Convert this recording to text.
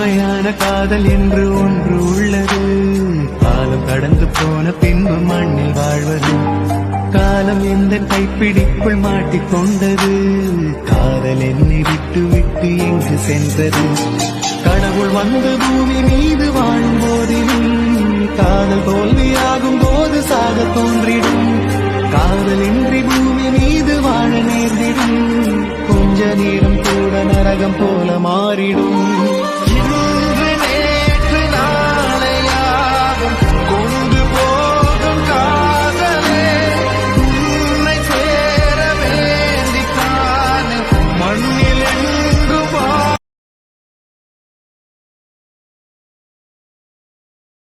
உண்மையான காதல் என்று ஒன்று உள்ளது. காலம் கடந்து போன பின்பு மண்ணில் வாழ்வது. காலம் எந்த கைப்பிடிக்குள் மாட்டிக்கொண்டது. காதல் என்னை விட்டு விட்டு எங்கு சென்றது. கடவுள் வந்து பூமி மீது வாழும் போதிலும் காதல் தோல்வியாகும் போது சாக தோன்றிடும். காதலின்றி பூமி மீது வாழ நேர்ந்திடும். கொஞ்ச நேரம் கூட நரகம் போல மாறிடும்.